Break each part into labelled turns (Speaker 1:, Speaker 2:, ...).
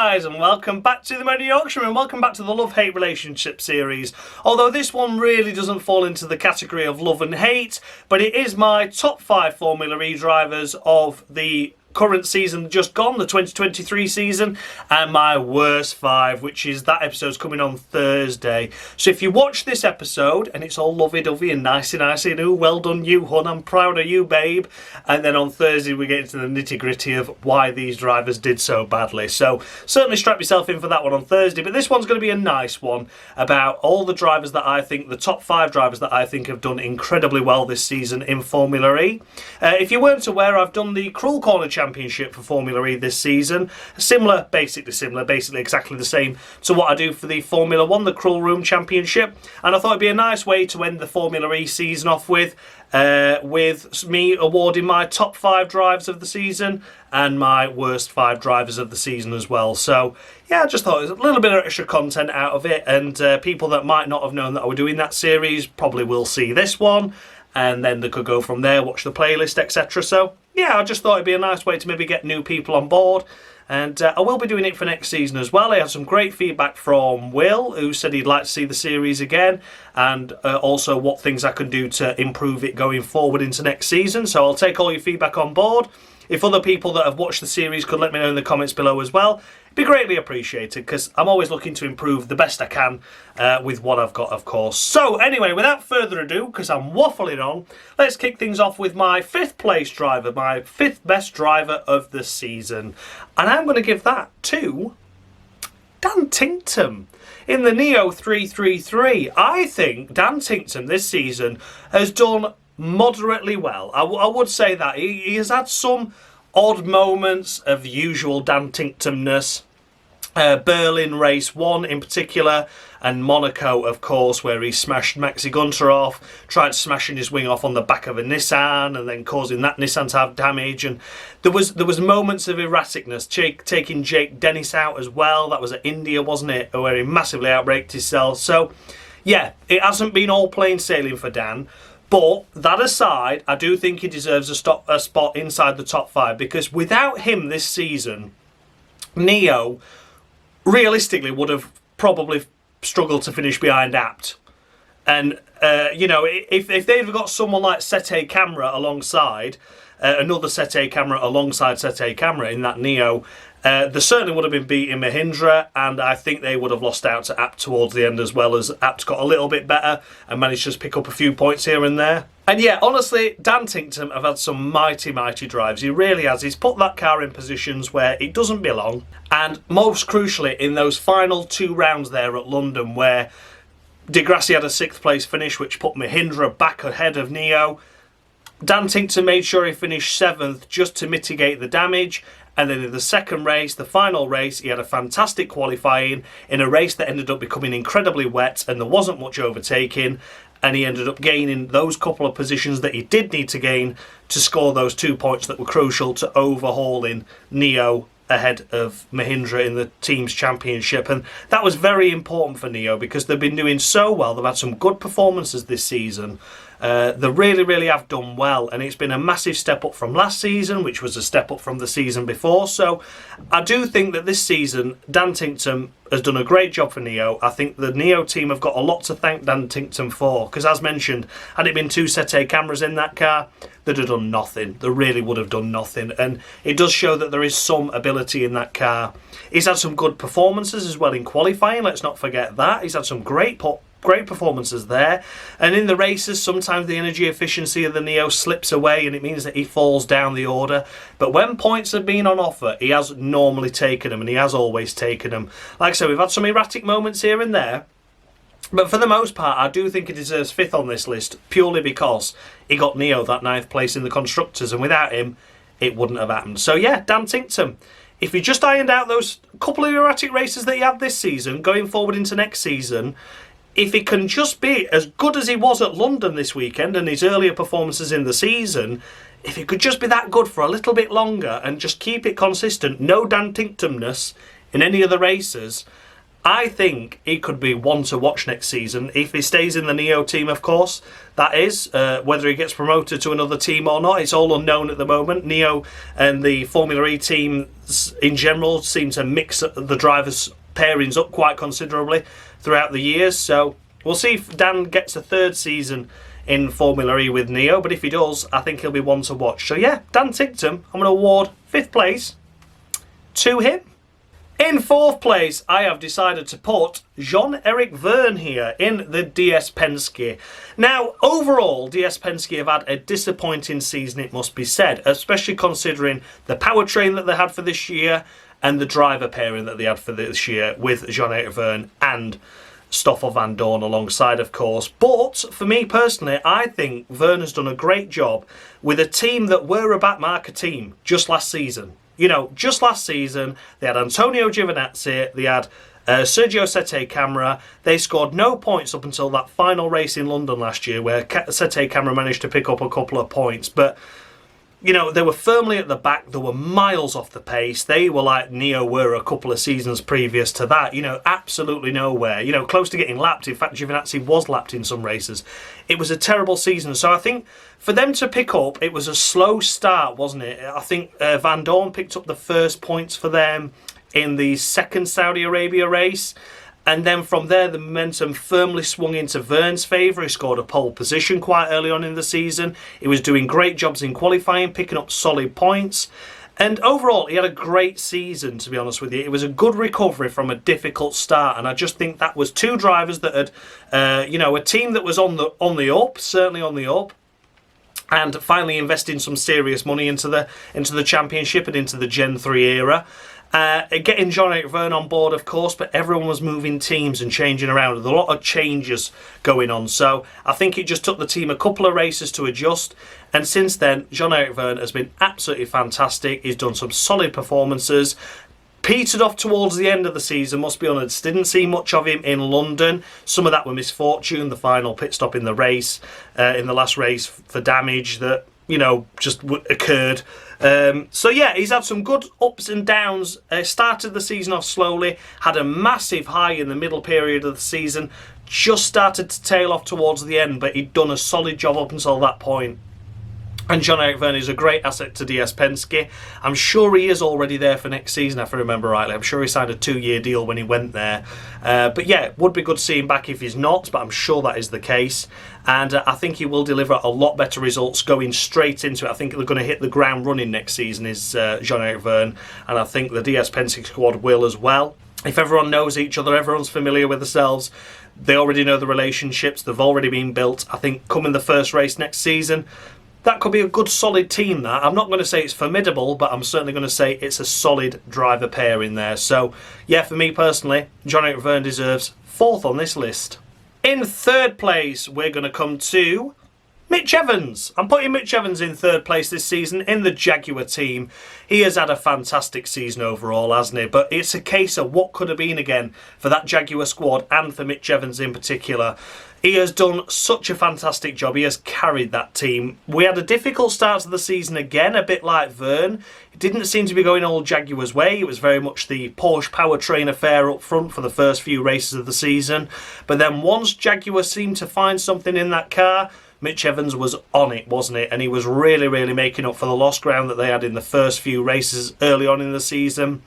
Speaker 1: guys, and welcome back to the Motor Yorkshire, and welcome back to the Love-Hate Relationship series. Although this one really doesn't fall into the category of love and hate, but it is my top 5 Formula E drivers of the current season just gone, the 2023 season, and my worst 5, which is that episode's coming on Thursday. So if you watch this episode and it's all lovey-dovey and nicey and ooh, well done you, hun, I'm proud of you, babe, and then on Thursday we get into the nitty-gritty of why these drivers did so badly. So certainly strap yourself in for that one on Thursday, but this one's going to be a nice one about all the drivers that I think, the top 5 drivers that I think have done incredibly well this season in Formula E. If you weren't aware, I've done the Cruel Corner Championship for Formula E this season. Basically exactly the same to what I do for the Formula 1, the Cruel Room Championship. And I thought it'd be a nice way to end the Formula E season off with me awarding my top 5 drivers of the season and my worst 5 drivers of the season as well. So yeah, I just thought it was a little bit of extra content out of it, and people that might not have known that I was doing that series probably will see this one, and then they could go from there, watch the playlist, etc. So yeah, I just thought it'd be a nice way to maybe get new people on board. And I will be doing it for next season as well. I had some great feedback from Will, who said he'd like to see the series again, and also what things I can do to improve it going forward into next season. So I'll take all your feedback on board. If other people that have watched the series could let me know in the comments below as well, it'd be greatly appreciated, because I'm always looking to improve the best I can with what I've got, of course. So anyway, without further ado, because I'm waffling on, let's kick things off with my 5th place driver, my 5th best driver of the season. And I'm going to give that to Dan Ticktum in the Neo 333. I think Dan Ticktum this season has done moderately well. I would say that. He has had some odd moments of the usual Dan Ticktumness. Berlin race 1 in particular, and Monaco, of course, where he smashed Maxi Gunter off, tried smashing his wing off on the back of a Nissan and then causing that Nissan to have damage. And there was moments of erraticness, taking Jake Dennis out as well. That was at India, wasn't it, where he massively outbraked himself. So yeah, it hasn't been all plain sailing for Dan. But that aside, I do think he deserves a spot inside the top 5, because without him this season, Neo realistically would have probably struggled to finish behind Abt. And, you know, if they'd got someone like Sete Camera alongside, another Sete Camera alongside Sete Camera in that Neo, they certainly would have been beating Mahindra, and I think they would have lost out to Abt towards the end, as well as Abt got a little bit better and managed to just pick up a few points here and there. And yeah, honestly, Dan Ticktum have had some mighty drives. He really has. He's put that car in positions where it doesn't belong, and most crucially in those final 2 rounds there at London, where Di Grassi had a 6th place finish, which put Mahindra back ahead of Neo. Dan Ticktum made sure he finished 7th just to mitigate the damage. And then in the second race, the final race, he had a fantastic qualifying in a race that ended up becoming incredibly wet, and there wasn't much overtaking, and he ended up gaining those couple of positions that he did need to gain to score those 2 points that were crucial to overhauling Neo ahead of Mahindra in the team's championship. And that was very important for Neo, because they've been doing so well. They've had some good performances this season. They really have done well, and it's been a massive step up from last season, which was a step up from the season before. So I do think that this season Dan Ticktum has done a great job for Neo. I think the Neo team have got a lot to thank Dan Ticktum for, because as mentioned, had it been 2 Sete Cameras in that car, they'd have done nothing. They really would have done nothing, and it does show that there is some ability in that car. He's had some good performances as well in qualifying, let's not forget that. He's had some great performances there, and in the races sometimes the energy efficiency of the Neo slips away, and it means that he falls down the order. But when points have been on offer, he has normally taken them, and he has always taken them. Like I said, we've had some erratic moments here and there, but for the most part I do think he deserves 5th on this list, purely because he got Neo that 9th place in the Constructors, and without him it wouldn't have happened. So yeah, Dan Ticktum, if he just ironed out those couple of erratic races that he had this season, going forward into next season, if he can just be as good as he was at London this weekend and his earlier performances in the season, if he could just be that good for a little bit longer and just keep it consistent, no Dan Ticktumness in any of the races, I think he could be one to watch next season if he stays in the Neo team, of course. That is, whether he gets promoted to another team or not, it's all unknown at the moment. Neo and the Formula E teams in general seem to mix the drivers' pairings up quite considerably throughout the years. So we'll see if Dan gets a third season in Formula E with Neo, but if he does, I think he'll be one to watch. So yeah, Dan Ticktum, I'm going to award 5th place to him. In 4th place, I have decided to put JeanEric Vergne here in the DS Penske. Now, overall, DS Penske have had a disappointing season, it must be said, especially considering the powertrain that they had for this year and the driver pairing that they had for this year with JeanEric Vergne and Stoffel Vandoorne alongside, of course. But for me personally, I think Vergne has done a great job with a team that were a backmarker team just last season. You know, just last season, they had Antonio Giovinazzi, they had Sergio Sette Camara. They scored no points up until that final race in London last year where Sette Camara managed to pick up a couple of points. But, you know, they were firmly at the back. They were miles off the pace. They were like Neo were a couple of seasons previous to that. You know, absolutely nowhere. You know, close to getting lapped. In fact, Giovinazzi was lapped in some races. It was a terrible season. So I think for them to pick up, it was a slow start, wasn't it? I think Vandoorne picked up the first points for them in the second Saudi Arabia race. And then from there, the momentum firmly swung into Vergne's favour. He scored a pole position quite early on in the season. He was doing great jobs in qualifying, picking up solid points. And overall, he had a great season, to be honest with you. It was a good recovery from a difficult start. And I just think that was two drivers that had, you know, a team that was on the up, certainly on the up, and finally investing some serious money into the championship and into the Gen 3 era. Getting JeanEric Vergne on board, of course, but everyone was moving teams and changing around. There's a lot of changes going on. So I think it just took the team a couple of races to adjust. And since then, JeanEric Vergne has been absolutely fantastic. He's done some solid performances. Petered off towards the end of the season, must be honest. Didn't see much of him in London. Some of that were misfortune. The final pit stop in the race, in the last race for damage that, you know, just occurred. So yeah, he's had some good ups and downs. Started the season off slowly, had a massive high in the middle period of the season, just started to tail off towards the end, but he'd done a solid job up until that point. And JeanEric Vergne is a great asset to DS Penske. I'm sure he is already there for next season, if I remember rightly. I'm sure he signed a 2-year deal when he went there. But yeah, it would be good to see him back if he's not, but I'm sure that is the case. And I think he will deliver a lot better results going straight into it. I think they're going to hit the ground running next season is JeanEric Vergne. And I think the DS Penske squad will as well. If everyone knows each other, everyone's familiar with themselves, they already know the relationships, they've already been built. I think coming the first race next season, that could be a good solid team, that. I'm not going to say it's formidable, but I'm certainly going to say it's a solid driver pair in there. So, yeah, for me personally, JeanEric Vergne deserves 4th on this list. In 3rd place, we're going to come to Mitch Evans. I'm putting Mitch Evans in 3rd place this season in the Jaguar team. He has had a fantastic season overall, hasn't he? But it's a case of what could have been again for that Jaguar squad and for Mitch Evans in particular. He has done such a fantastic job. He has carried that team. We had a difficult start to the season again, a bit like Vergne. It didn't seem to be going all Jaguar's way. It was very much the Porsche powertrain affair up front for the first few races of the season. But then once Jaguar seemed to find something in that car, Mitch Evans was on it, wasn't it? And he was really, really making up for the lost ground that they had in the first few races early on in the season.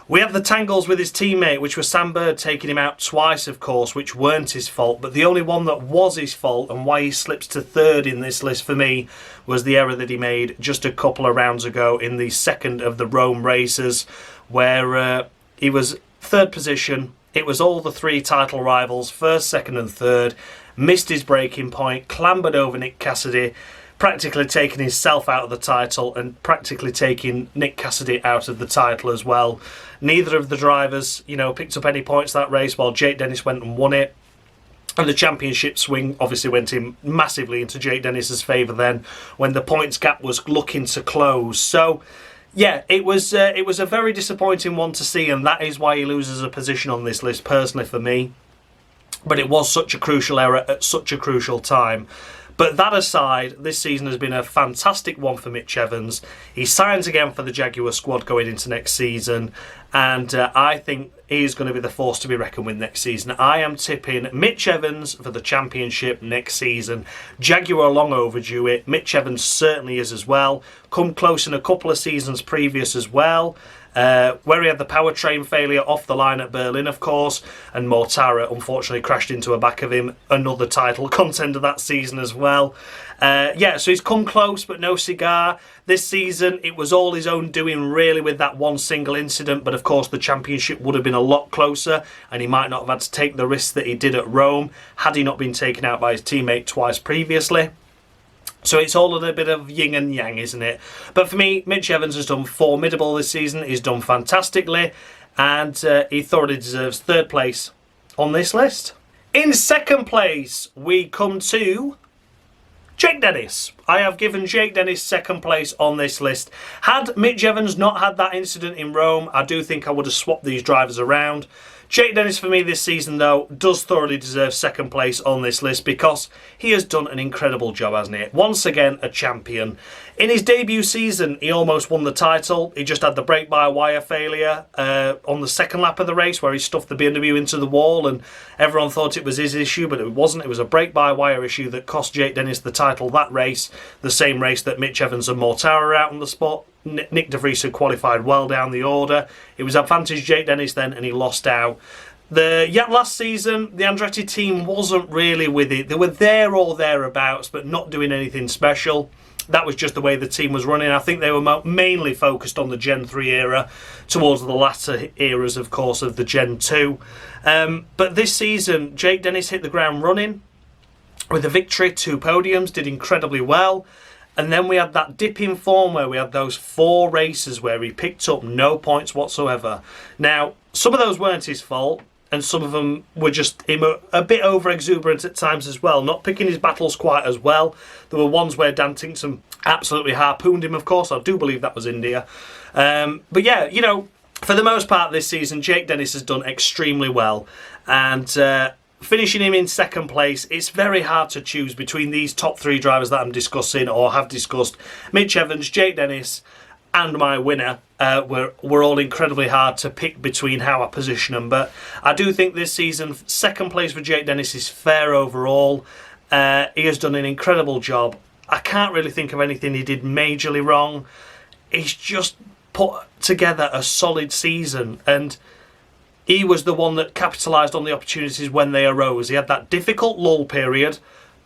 Speaker 1: We had the tangles with his teammate, which was Sam Bird taking him out twice, of course, which weren't his fault. But the only one that was his fault and why he slips to 3rd in this list for me was the error that he made just a couple of rounds ago in the second of the Rome races, where he was 3rd position. It was all the 3 title rivals, 1st, 2nd and 3rd. Missed his braking point, clambered over Nick Cassidy, practically taking himself out of the title and practically taking Nick Cassidy out of the title as well. Neither of the drivers, you know, picked up any points that race while Jake Dennis went and won it. And the championship swing obviously went in massively into Jake Dennis's favour then when the points gap was looking to close. So, yeah, it was a very disappointing one to see, and that is why he loses a position on this list personally for me. But it was such a crucial error at such a crucial time. But that aside, this season has been a fantastic one for Mitch Evans. He signs again for the Jaguar squad going into next season. and I think he is going to be the force to be reckoned with next season. I am tipping Mitch Evans for the championship next season. Jaguar are long overdue it. Mitch Evans certainly is as well. Come close in a couple of seasons previous as well. Where he had the powertrain failure off the line at Berlin, of course, and Mortara unfortunately crashed into the back of him, another title contender that season as well. Yeah, so he's come close, but no cigar. This season, it was all his own doing, really, with that one single incident, but of course the championship would have been a lot closer, and he might not have had to take the risks that he did at Rome, had he not been taken out by his teammate twice previously. So it's all a bit of yin and yang, isn't it? But for me, Mitch Evans has done formidable this season. He's done fantastically, and he thoroughly deserves third place on this list. In second place, we come to Jake Dennis. I have given Jake Dennis second place on this list. Had Mitch Evans not had that incident in Rome, I do think I would have swapped these drivers around. Jake Dennis for me this season, though, does thoroughly deserve second place on this list because he has done an incredible job, hasn't he? Once again, a champion. In his debut season, he almost won the title. He just had the brake-by-wire failure on the second lap of the race where he stuffed the BMW into the wall, and everyone thought it was his issue, but it wasn't. It was a brake-by-wire issue that cost Jake Dennis the title that race, the same race that Mitch Evans and Mortara are out on the spot. Nick De Vries had qualified well down the order. It was advantage Jake Dennis then, and he lost out. Last season, the Andretti team wasn't really with it. They were there or thereabouts, but not doing anything special. That was just the way the team was running. I think they were mainly focused on the Gen 3 era, towards the latter eras, of course, of the Gen 2. But this season, Jake Dennis hit the ground running with a victory, 2 podiums, did incredibly well. And then we had that dip in form where we had those 4 races where he picked up no points whatsoever. Now, some of those weren't his fault, and some of them were just him a bit over-exuberant at times as well, not picking his battles quite as well. There were ones where Dan Ticktum absolutely harpooned him, of course. I do believe that was India. But yeah, you know, for the most part this season, Jake Dennis has done extremely well. And finishing him in second place, it's very hard to choose between these top 3 drivers that I'm discussing or have discussed. Mitch Evans, Jake Dennis, and my winner were all incredibly hard to pick between how I position them. But I do think this season, second place for Jake Dennis is fair overall. He has done an incredible job. I can't really think of anything he did majorly wrong. He's just put together a solid season, and he was the one that capitalised on the opportunities when they arose. He had that difficult lull period,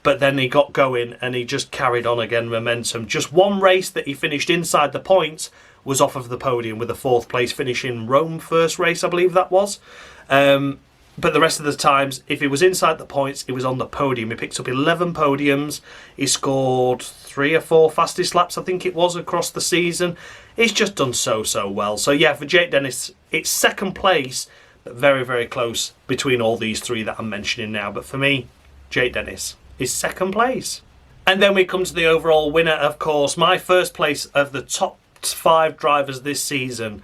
Speaker 1: but then he got going and he just carried on again, momentum. Just one race that he finished inside the points was off of the podium with a 4th place finish in Rome, first race, I believe that was. But the rest of the times, if he was inside the points, he was on the podium. He picked up 11 podiums. He scored 3 or 4 fastest laps, I think it was, across the season. He's just done so well. So yeah, for Jake Dennis, it's second place, but very, very close between all these 3 that I'm mentioning now. But for me, Jake Dennis is second place. And then we come to the overall winner, of course, my first place of the top 5 drivers this season.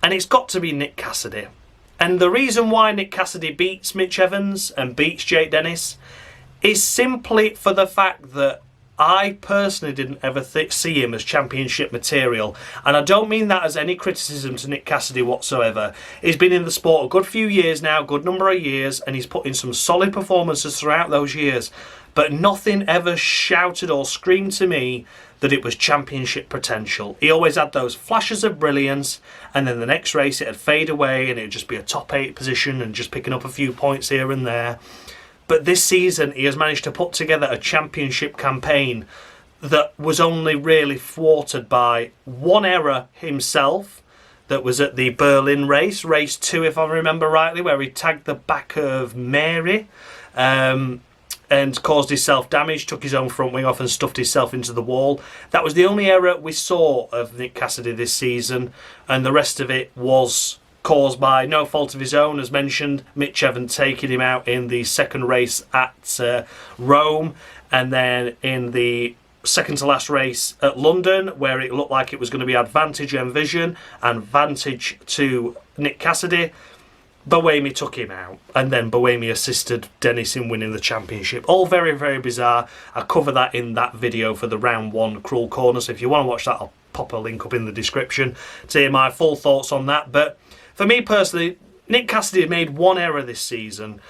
Speaker 1: And it's got to be Nick Cassidy. And the reason why Nick Cassidy beats Mitch Evans and beats Jake Dennis is simply for the fact that I personally didn't ever see him as championship material. And I don't mean that as any criticism to Nick Cassidy whatsoever. He's been in the sport a good few years now, good number of years, and he's put in some solid performances throughout those years. But nothing ever shouted or screamed to me that it was championship potential. He always had those flashes of brilliance, and then the next race it'd fade away and it'd just be a top 8 position and just picking up a few points here and there. But this season, he has managed to put together a championship campaign that was only really thwarted by one error himself that was at the Berlin race, race 2 if I remember rightly, where he tagged the back of Mary and caused himself damage, took his own front wing off and stuffed himself into the wall. That was the only error we saw of Nick Cassidy this season, and the rest of it was caused by no fault of his own, as mentioned. Mitch Evans taking him out in the second race at Rome, and then in the second to last race at London, where it looked like it was going to be advantage Envision and advantage to Nick Cassidy. Buemi took him out, and then Buemi assisted Dennis in winning the championship. All very, very bizarre. I cover that in that video for the round 1 Cruel Corner, so if you want to watch that, I'll pop a link up in the description to hear my full thoughts on that. But for me personally, Nick Cassidy made one error this season.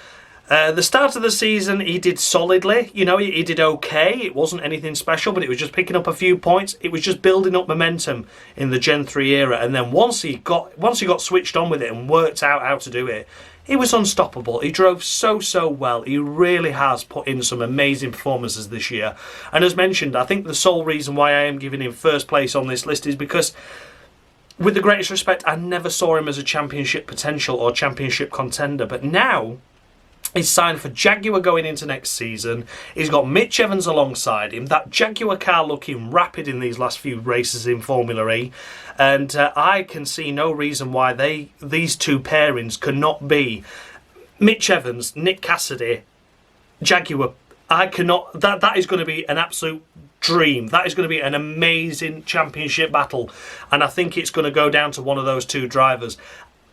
Speaker 1: The start of the season, he did solidly. You know, he did okay. It wasn't anything special, but it was just picking up a few points. It was just building up momentum in the Gen 3 era. And then once he got switched on with it and worked out how to do it, he was unstoppable. He drove so well. He really has put in some amazing performances this year. And as mentioned, I think the sole reason why I am giving him first place on this list is because, with the greatest respect, I never saw him as a championship potential or championship contender. But now, he's signed for Jaguar going into next season. He's got Mitch Evans alongside him. That Jaguar car looking rapid in these last few races in Formula E. And I can see no reason why these two pairings cannot be Mitch Evans, Nick Cassidy, Jaguar. That is going to be an absolute dream. That is going to be an amazing championship battle. And I think it's going to go down to one of those two drivers.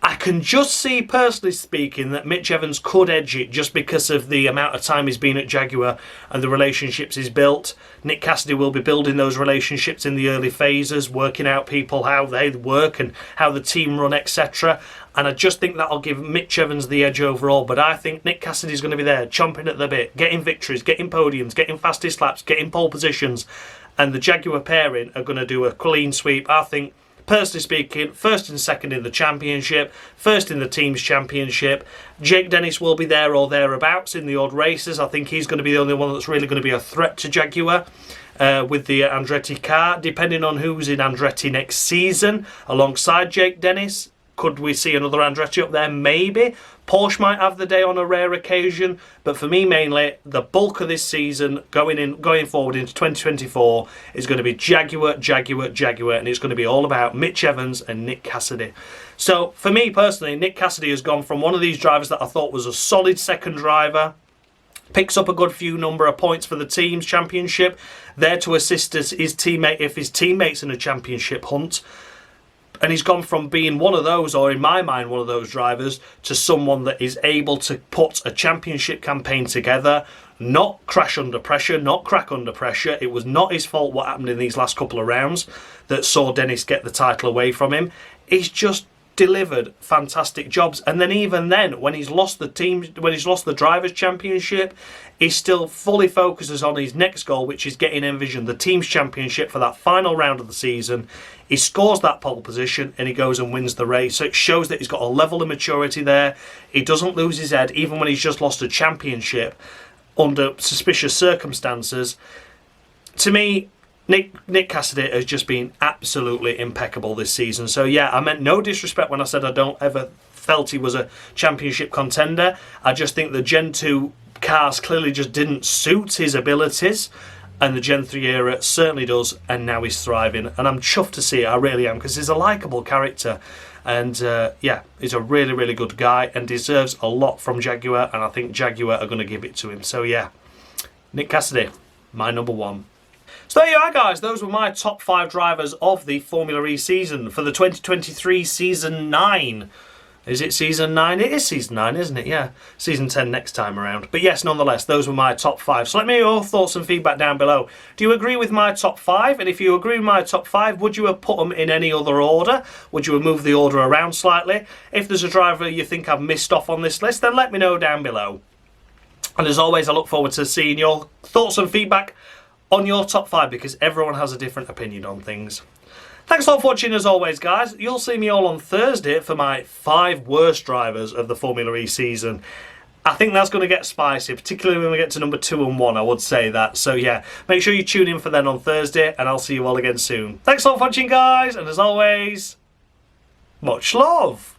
Speaker 1: I can just see, personally speaking, that Mitch Evans could edge it just because of the amount of time he's been at Jaguar and the relationships he's built. Nick Cassidy will be building those relationships in the early phases, working out people, how they work and how the team run, etc. And I just think that'll give Mitch Evans the edge overall. But I think Nick Cassidy's going to be there, chomping at the bit, getting victories, getting podiums, getting fastest laps, getting pole positions. And the Jaguar pairing are going to do a clean sweep. I think, personally speaking, first and second in the championship, first in the team's championship. Jake Dennis will be there or thereabouts in the odd races. I think he's going to be the only one that's really going to be a threat to Jaguar with the Andretti car, depending on who's in Andretti next season alongside Jake Dennis. Could we see another Andretti up there? Maybe. Porsche might have the day on a rare occasion, but for me mainly, the bulk of this season going forward into 2024 is going to be Jaguar, and it's going to be all about Mitch Evans and Nick Cassidy. So for me personally, Nick Cassidy has gone from one of these drivers that I thought was a solid second driver, picks up a good few number of points for the team's championship, there to assist his teammate if his teammate's in a championship hunt. And he's gone from being one of those, or in my mind, one of those drivers, to someone that is able to put a championship campaign together, not crash under pressure, not crack under pressure. It was not his fault what happened in these last couple of rounds that saw Dennis get the title away from him. He's just delivered fantastic jobs. And then even then, when he's lost the Drivers' Championship, he still fully focuses on his next goal, which is getting envisioned the team's championship for that final round of the season. He scores that pole position and he goes and wins the race. So it shows that he's got a level of maturity there. He doesn't lose his head even when he's just lost a championship under suspicious circumstances. To me, Nick Cassidy has just been absolutely impeccable this season. So yeah, I meant no disrespect when I said I don't ever felt he was a championship contender. I just think the Gen 2 cars clearly just didn't suit his abilities, and the Gen 3 era certainly does, and now he's thriving. And I'm chuffed to see it, I really am, because he's a likeable character. And yeah, he's a really good guy and deserves a lot from Jaguar, and I think Jaguar are going to give it to him. So yeah, Nick Cassidy, my number one. So there you are, guys. Those were my top 5 drivers of the Formula E season for the 2023 Season 9. Is it Season 9? It is Season 9, isn't it? Yeah. Season 10 next time around. But yes, nonetheless, those were my top 5. So let me know your thoughts and feedback down below. Do you agree with my top 5? And if you agree with my top 5, would you have put them in any other order? Would you have moved the order around slightly? If there's a driver you think I've missed off on this list, then let me know down below. And as always, I look forward to seeing your thoughts and feedback on your top 5, because everyone has a different opinion on things. Thanks a lot for watching as always, guys. You'll see me all on Thursday for my 5 worst drivers of the Formula E season. I think that's going to get spicy, particularly when we get to number 2 and 1, I would say that. So yeah, make sure you tune in for then on Thursday, and I'll see you all again soon. Thanks a lot for watching, guys, and as always, much love.